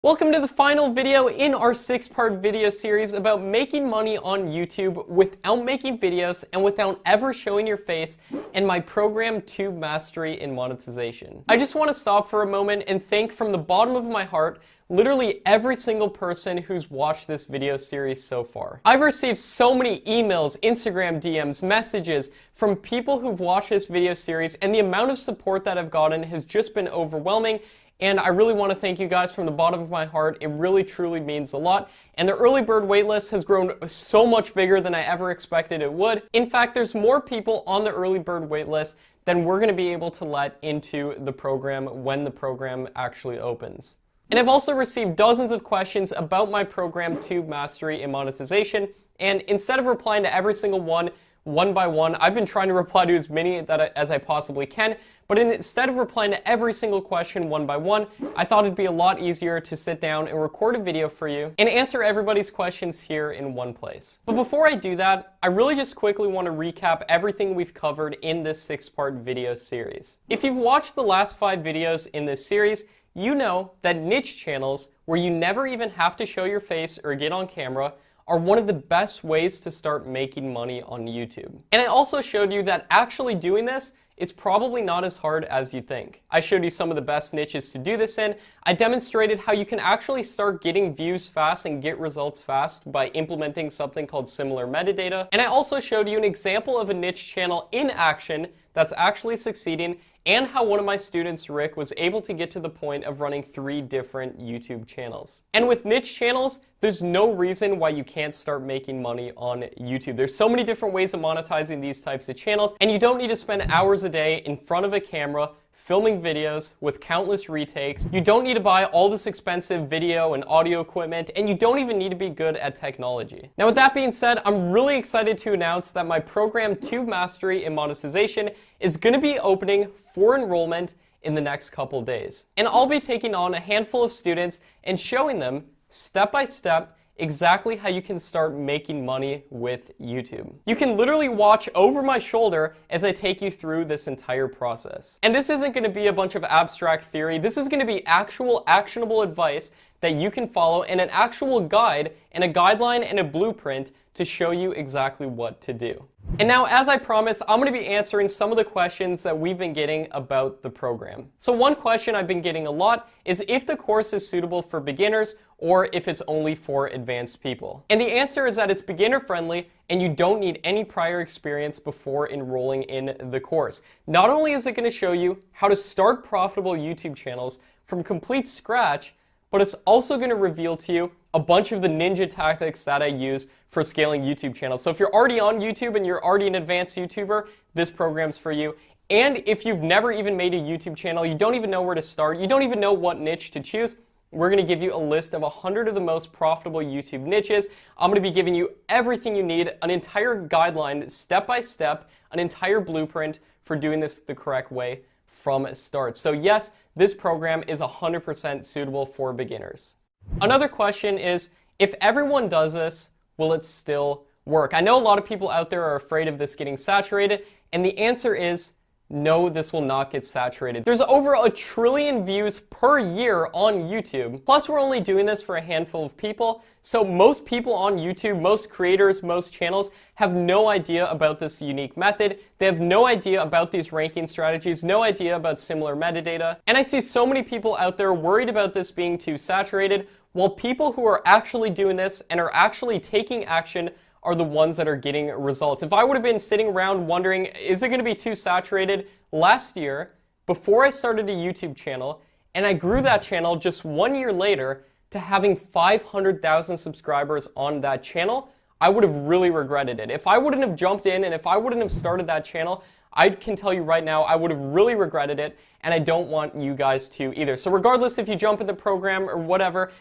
Welcome to the final video in our 6-part video series about making money on YouTube without making videos and without ever showing your face in my program to Mastery and Monetization. I just want to stop for a moment and thank from the bottom of my heart literally every single person who's watched this video series so far. I've received so many emails, Instagram DMs, messages from people who've watched this video series, and the amount of support that I've gotten has just been overwhelming. And I really want to thank you guys from the bottom of my heart. It really, truly means a lot. And the early bird waitlist has grown so much bigger than I ever expected it would. In fact, there's more people on the early bird waitlist than we're going to be able to let into the program when the program actually opens. And I've also received dozens of questions about my program to Mastery and Monetization. And instead of replying to every single one by one, I've been trying to reply to as many as I possibly can. But instead of replying to every single question one by one, I thought it'd be a lot easier to sit down and record a video for you and answer everybody's questions here in one place. But before I do that, I really just quickly want to recap everything we've covered in this 6-part video series. If you've watched the last 5 videos in this series, you know that niche channels, where you never even have to show your face or get on camera, are one of the best ways to start making money on YouTube. And I also showed you that actually doing this is probably not as hard as you think. I showed you some of the best niches to do this in. I demonstrated how you can actually start getting views fast and get results fast by implementing something called similar metadata. And I also showed you an example of a niche channel in action that's actually succeeding, and how one of my students, Rick, was able to get to the point of running 3 different YouTube channels. And with niche channels, there's no reason why you can't start making money on YouTube. There's so many different ways of monetizing these types of channels, and you don't need to spend hours a day in front of a camera filming videos with countless retakes. You don't need to buy all this expensive video and audio equipment, and you don't even need to be good at technology. Now, with that being said, I'm really excited to announce that my program to Mastery and Monetization is going to be opening for enrollment in the next couple days. And I'll be taking on a handful of students and showing them step by step exactly how you can start making money with YouTube. You can literally watch over my shoulder as I take you through this entire process. And this isn't going to be a bunch of abstract theory. This is going to be actual actionable advice that you can follow, and an actual guide and a guideline and a blueprint to show you exactly what to do. And now, as I promised, I'm going to be answering some of the questions that we've been getting about the program. So one question I've been getting a lot is if the course is suitable for beginners or if it's only for advanced people. And the answer is that it's beginner friendly and you don't need any prior experience before enrolling in the course. Not only is it going to show you how to start profitable YouTube channels from complete scratch, but it's also going to reveal to you a bunch of the ninja tactics that I use for scaling YouTube channels. So if you're already on YouTube and you're already an advanced YouTuber, this program's for you. And if you've never even made a YouTube channel, you don't even know where to start, you don't even know what niche to choose, we're going to give you a list of 100 of the most profitable YouTube niches. I'm going to be giving you everything you need, an entire guideline, step by step, an entire blueprint for doing this the correct way from start. So yes, this program is 100% suitable for beginners. Another question is, if everyone does this, will it still work? I know a lot of people out there are afraid of this getting saturated, and the answer is no, this will not get saturated. There's over 1 trillion views per year on YouTube. Plus, we're only doing this for a handful of people. So most people on YouTube, most creators, most channels have no idea about this unique method. They have no idea about these ranking strategies, no idea about similar metadata. And I see so many people out there worried about this being too saturated, while people who are actually doing this and are actually taking action are the ones that are getting results. If I would have been sitting around wondering, is it going to be too saturated last year, before I started a YouTube channel, and I grew that channel just 1 year later to having 500,000 subscribers on that channel, I would have really regretted it. If I wouldn't have jumped in and if I wouldn't have started that channel, I can tell you right now, I would have really regretted it, and I don't want you guys to either. So regardless if you jump in the program or whatever,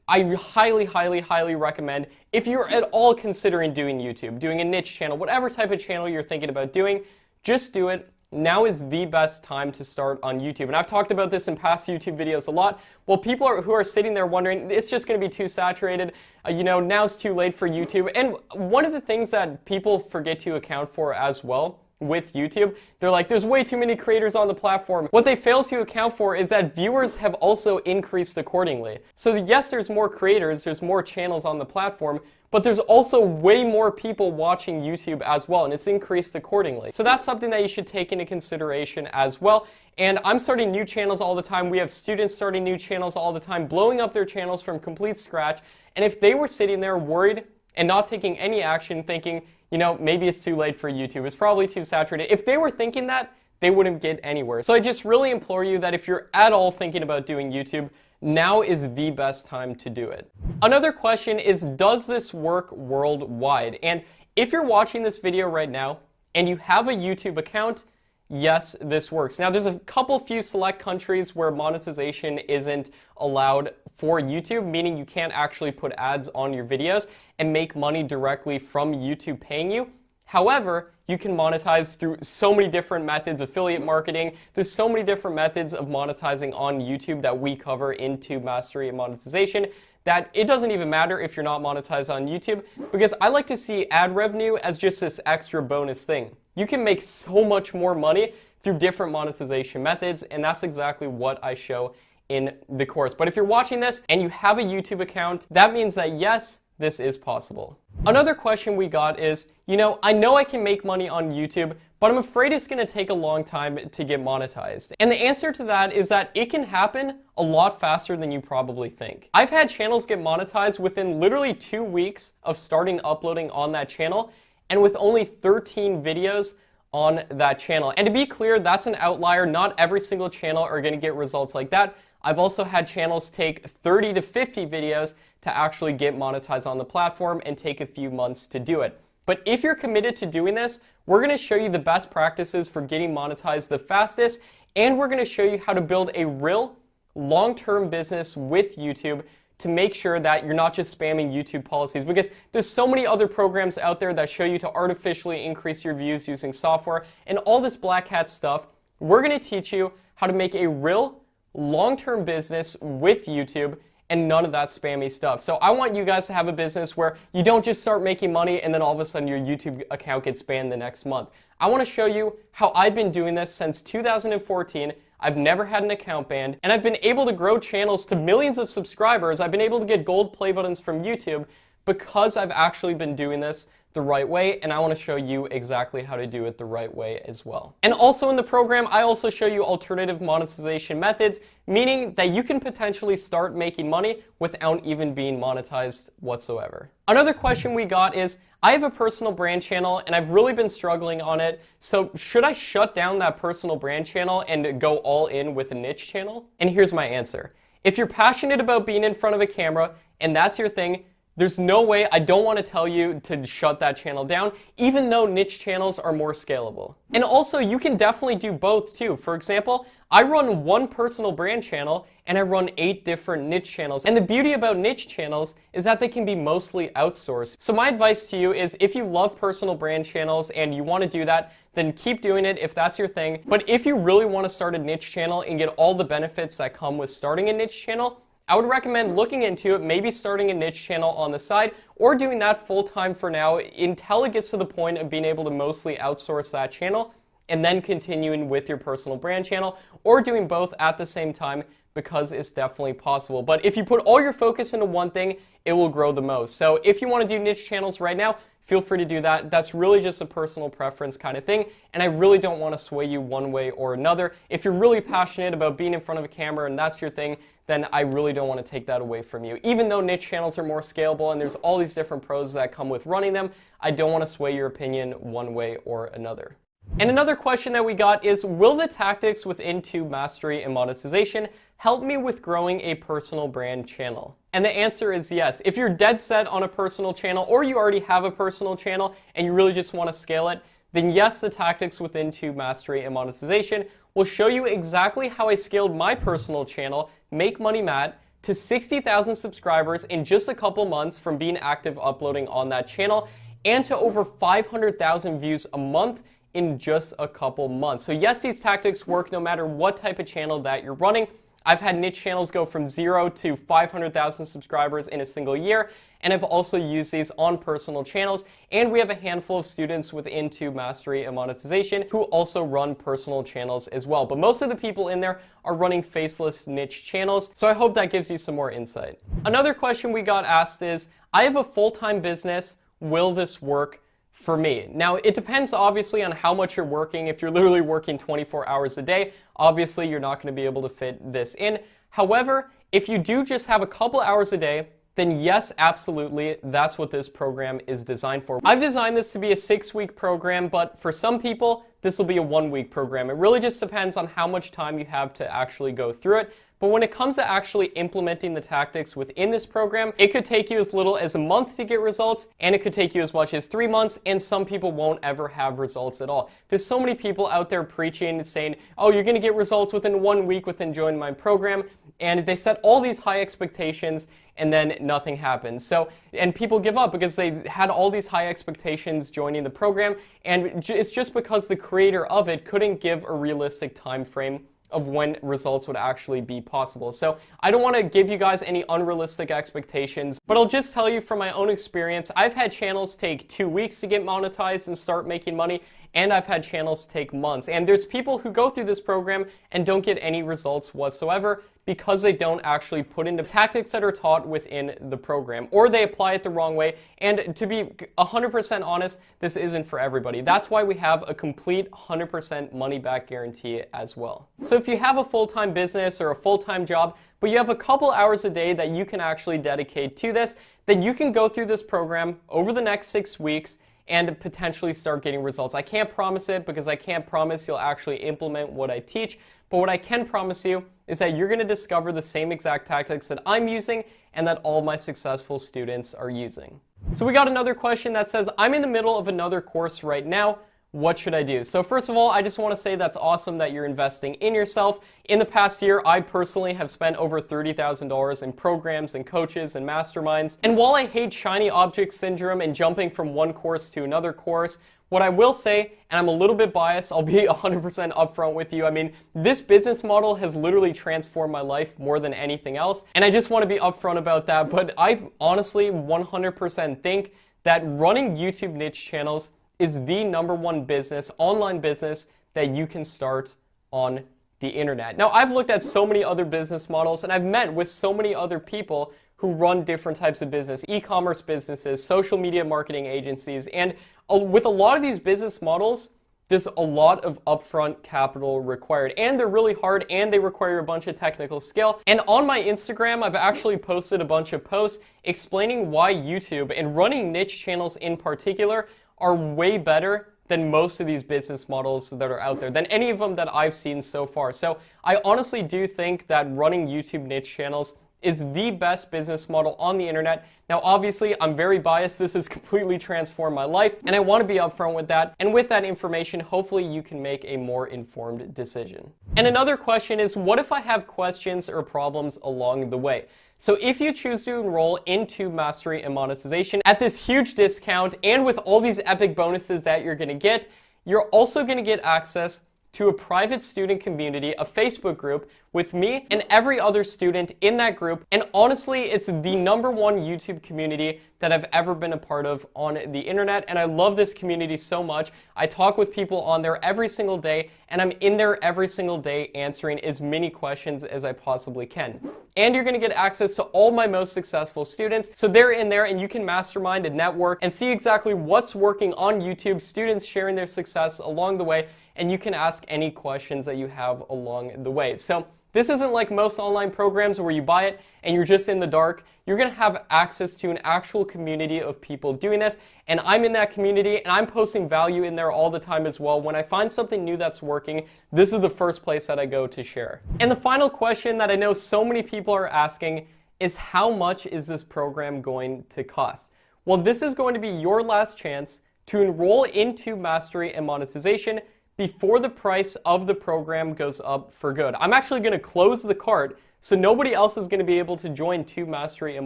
I highly, highly, highly recommend, if you're at all considering doing YouTube, doing a niche channel, whatever type of channel you're thinking about doing, just do it. Now is the best time to start on YouTube. And I've talked about this in past YouTube videos a lot. Well, people who are sitting there wondering, it's just going to be too saturated, now's too late for YouTube. And one of the things that people forget to account for as well with YouTube. They're like, there's way too many creators on the platform. What they fail to account for is that viewers have also increased accordingly. So yes, there's more creators, there's more channels on the platform, but there's also way more people watching YouTube as well, and it's increased accordingly. So that's something that you should take into consideration as well. And I'm starting new channels all the time. We have students starting new channels all the time, blowing up their channels from complete scratch. And if they were sitting there worried and not taking any action, thinking, you know, maybe it's too late for YouTube, it's probably too saturated, if they were thinking that, they wouldn't get anywhere. So I just really implore you that if you're at all thinking about doing YouTube, now is the best time to do it. Another question is, does this work worldwide? And if you're watching this video right now and you have a YouTube account, yes, this works. Now, there's a few select countries where monetization isn't allowed for YouTube, meaning you can't actually put ads on your videos and make money directly from YouTube paying you. However, you can monetize through so many different methods, affiliate marketing. There's so many different methods of monetizing on YouTube that we cover in Tube Mastery and Monetization that it doesn't even matter if you're not monetized on YouTube, because I like to see ad revenue as just this extra bonus thing. You can make so much more money through different monetization methods, and that's exactly what I show in the course. But if you're watching this and you have a YouTube account, that means that yes, this is possible. Another question we got is, you know I can make money on YouTube, but I'm afraid it's going to take a long time to get monetized. And the answer to that is that it can happen a lot faster than you probably think. I've had channels get monetized within literally 2 weeks of starting uploading on that channel, and with only 13 videos on that channel. And to be clear, that's an outlier. Not every single channel are going to get results like that. I've also had channels take 30 to 50 videos to actually get monetized on the platform and take a few months to do it. But if you're committed to doing this, we're going to show you the best practices for getting monetized the fastest, and we're going to show you how to build a real long-term business with YouTube to make sure that you're not just spamming YouTube policies, because there's so many other programs out there that show you to artificially increase your views using software and all this black hat stuff. We're going to teach you how to make a real long-term business with YouTube and none of that spammy stuff. So I want you guys to have a business where you don't just start making money and then all of a sudden your YouTube account gets banned the next month. I want to show you how I've been doing this since 2014. I've never had an account banned, and I've been able to grow channels to millions of subscribers. I've been able to get gold play buttons from YouTube because I've actually been doing this the right way, and I want to show you exactly how to do it the right way as well. And also in the program, I also show you alternative monetization methods, meaning that you can potentially start making money without even being monetized whatsoever. Another question we got is, I have a personal brand channel and I've really been struggling on it, so should I shut down that personal brand channel and go all in with a niche channel? And here's my answer. If you're passionate about being in front of a camera and that's your thing, there's no way, I don't want to tell you to shut that channel down, even though niche channels are more scalable. And also, you can definitely do both too. For example, I run one personal brand channel and I run 8 different niche channels. And the beauty about niche channels is that they can be mostly outsourced. So my advice to you is, if you love personal brand channels and you want to do that, then keep doing it if that's your thing. But if you really want to start a niche channel and get all the benefits that come with starting a niche channel, I would recommend looking into it, maybe starting a niche channel on the side, or doing that full-time for now until it gets to the point of being able to mostly outsource that channel, and then continuing with your personal brand channel, or doing both at the same time, because it's definitely possible. But if you put all your focus into one thing, it will grow the most. So if you want to do niche channels right now, feel free to do that. That's really just a personal preference kind of thing, and I really don't want to sway you one way or another. If you're really passionate about being in front of a camera and that's your thing, then I really don't want to take that away from you. Even though niche channels are more scalable and there's all these different pros that come with running them, I don't want to sway your opinion one way or another. And another question that we got is, will the tactics within Tube Mastery and Monetization help me with growing a personal brand channel? And the answer is yes. If you're dead set on a personal channel, or you already have a personal channel and you really just want to scale it, then yes, the tactics within Tube Mastery and Monetization will show you exactly how I scaled my personal channel, Make Money Matt, to 60,000 subscribers in just a couple months from being active uploading on that channel, and to over 500,000 views a month in just a couple months. So yes, these tactics work no matter what type of channel that you're running. I've had niche channels go from 0 to 500,000 subscribers in a single year, and I've also used these on personal channels, and we have a handful of students within Tube Mastery and Monetization who also run personal channels as well. But most of the people in there are running faceless niche channels, so I hope that gives you some more insight. Another question we got asked is, I have a full-time business, will this work for me? Now, it depends obviously on how much you're working. If you're literally working 24 hours a day, obviously you're not going to be able to fit this in. However, if you do just have a couple hours a day, then yes, absolutely, that's what this program is designed for. I've designed this to be a 6-week program, but for some people, this will be a 1-week program. It really just depends on how much time you have to actually go through it. But when it comes to actually implementing the tactics within this program, it could take you as little as a month to get results, and it could take you as much as 3 months, and some people won't ever have results at all. There's so many people out there preaching and saying, oh, you're gonna get results within 1 week within joining my program, and they set all these high expectations, and then nothing happens. So, and people give up because they had all these high expectations joining the program, and it's just because the creator of it couldn't give a realistic time frame of when results would actually be possible. So I don't want to give you guys any unrealistic expectations, but I'll just tell you from my own experience, I've had channels take 2 weeks to get monetized and start making money, and I've had channels take months. And there's people who go through this program and don't get any results whatsoever because they don't actually put into tactics that are taught within the program, or they apply it the wrong way. And to be 100% honest, this isn't for everybody. That's why we have a complete 100% money back guarantee as well. So if you have a full-time business or a full-time job, but you have a couple hours a day that you can actually dedicate to this, then you can go through this program over the next 6 weeks and potentially start getting results. I can't promise it because I can't promise you'll actually implement what I teach, but what I can promise you is that you're going to discover the same exact tactics that I'm using and that all my successful students are using. So we got another question that says, I'm in the middle of another course right now. What should I do? So first of all, I just want to say that's awesome that you're investing in yourself. In the past year, I personally have spent over $30,000 in programs and coaches and masterminds. And while I hate shiny object syndrome and jumping from one course to another course, what I will say, and I'm a little bit biased, I'll be 100% upfront with you. I mean, this business model has literally transformed my life more than anything else. And I just want to be upfront about that. But I honestly 100% think that running YouTube niche channels is the #1 business, online business, that you can start on the internet. Now, I've looked at so many other business models, and I've met with so many other people who run different types of business, e-commerce businesses, social media marketing agencies, and with a lot of these business models, there's a lot of upfront capital required, and they're really hard, and they require a bunch of technical skill. And on my Instagram, I've actually posted a bunch of posts explaining why YouTube and running niche channels in particular are way better than most of these business models that are out there, than any of them that I've seen so far. So I honestly do think that running YouTube niche channels is the best business model on the internet. Now, obviously, I'm very biased. This has completely transformed my life, and I want to be upfront with that. And with that information, hopefully you can make a more informed decision. And another question is, what if I have questions or problems along the way? So if you choose to enroll in Tube Mastery and Monetization at this huge discount, and with all these epic bonuses that you're going to get, you're also going to get access to a private student community, a Facebook group with me and every other student in that group. And honestly, it's the #1 YouTube community that I've ever been a part of on the internet. And I love this community so much. I talk with people on there every single day, and I'm in there every single day answering as many questions as I possibly can. And you're gonna get access to all my most successful students. So they're in there, and you can mastermind and network and see exactly what's working on YouTube, students sharing their success along the way, and you can ask any questions that you have along the way. So this isn't like most online programs where you buy it and you're just in the dark. You're gonna have access to an actual community of people doing this, and I'm in that community, and I'm posting value in there all the time as well. When I find something new that's working, this is the first place that I go to share. And the final question that I know so many people are asking is, how much is this program going to cost? Well, this is going to be your last chance to enroll into Mastery and Monetization before the price of the program goes up for good. I'm actually going to close the cart so nobody else is going to be able to join Tube Mastery and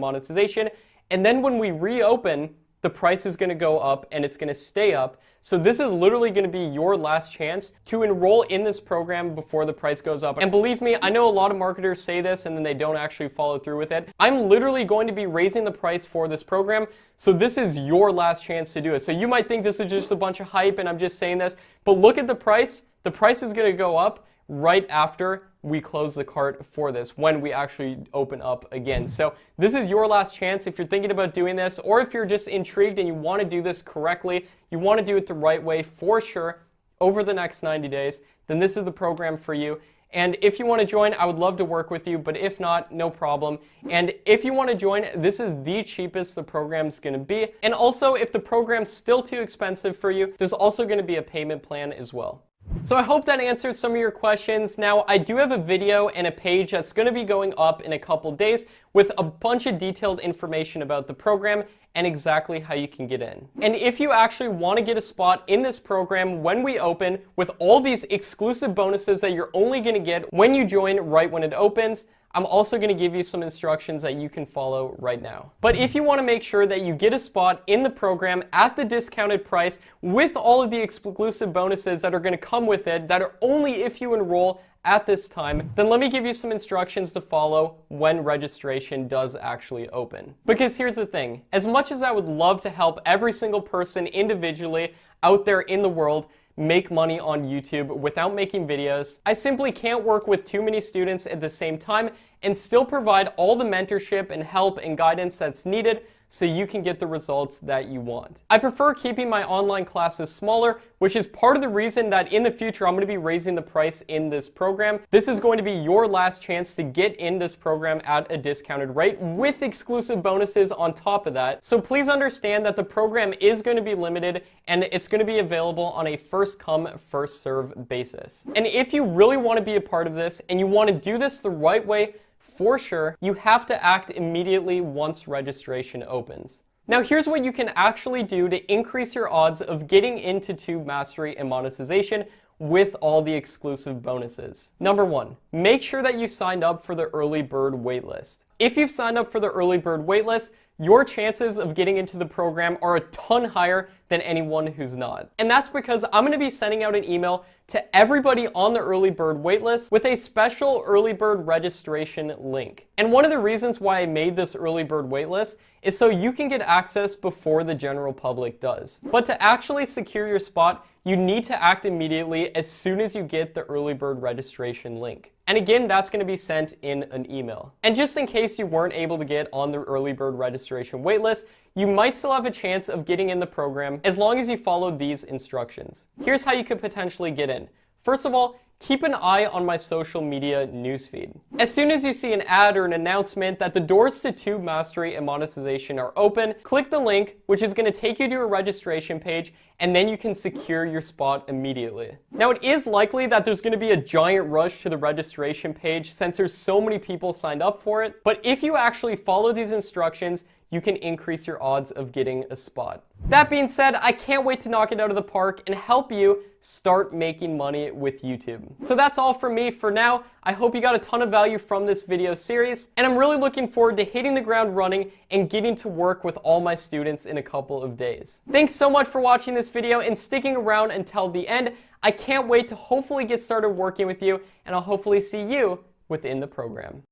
Monetization. And then when we reopen, the price is going to go up and it's going to stay up. So this is literally going to be your last chance to enroll in this program before the price goes up. And believe me, I know a lot of marketers say this and then they don't actually follow through with it. I'm literally going to be raising the price for this program. So this is your last chance to do it. So you might think this is just a bunch of hype and I'm just saying this, but look at the price. The price is going to go up right after we close the cart for this, when we actually open up again. So this is your last chance if you're thinking about doing this, or if you're just intrigued and you want to do this correctly, you want to do it the right way for sure over the next 90 days, then this is the program for you. And if you want to join, I would love to work with you, but if not, no problem. And if you want to join, this is the cheapest the program's going to be. And also, if the program's still too expensive for you, there's also going to be a payment plan as well. So I hope that answers some of your questions. Now, I do have a video and a page that's going to be going up in a couple days with a bunch of detailed information about the program and exactly how you can get in. And if you actually want to get a spot in this program when we open with all these exclusive bonuses that you're only going to get when you join right when it opens, I'm also going to give you some instructions that you can follow right now. But if you want to make sure that you get a spot in the program at the discounted price with all of the exclusive bonuses that are going to come with it, that are only if you enroll at this time, then let me give you some instructions to follow when registration does actually open. Because here's the thing, as much as I would love to help every single person individually out there in the world make money on YouTube without making videos, I simply can't work with too many students at the same time and still provide all the mentorship and help and guidance that's needed so you can get the results that you want. I prefer keeping my online classes smaller, which is part of the reason that in the future I'm going to be raising the price in this program. This is going to be your last chance to get in this program at a discounted rate with exclusive bonuses on top of that. So please understand that the program is going to be limited and it's going to be available on a first come, first serve basis. And if you really want to be a part of this and you want to do this the right way, for sure, you have to act immediately once registration opens. Now here's what you can actually do to increase your odds of getting into Tube Mastery and Monetization with all the exclusive bonuses. Number one, make sure that you signed up for the early bird waitlist. If you've signed up for the early bird waitlist, your chances of getting into the program are a ton higher than anyone who's not. And that's because I'm going to be sending out an email to everybody on the early bird waitlist with a special early bird registration link. And one of the reasons why I made this early bird waitlist is so you can get access before the general public does. But to actually secure your spot, you need to act immediately as soon as you get the early bird registration link. And again, that's going to be sent in an email. And just in case you weren't able to get on the early bird registration waitlist, you might still have a chance of getting in the program as long as you follow these instructions. Here's how you could potentially get in. First of all, keep an eye on my social media newsfeed. As soon as you see an ad or an announcement that the doors to Tube Mastery and Monetization are open, click the link, which is going to take you to a registration page, and then you can secure your spot immediately. Now, it is likely that there's going to be a giant rush to the registration page since there's so many people signed up for it, but if you actually follow these instructions, you can increase your odds of getting a spot. That being said, I can't wait to knock it out of the park and help you start making money with YouTube. So that's all from me for now. I hope you got a ton of value from this video series, and I'm really looking forward to hitting the ground running and getting to work with all my students in a couple of days. Thanks so much for watching this video and sticking around until the end. I can't wait to hopefully get started working with you, and I'll hopefully see you within the program.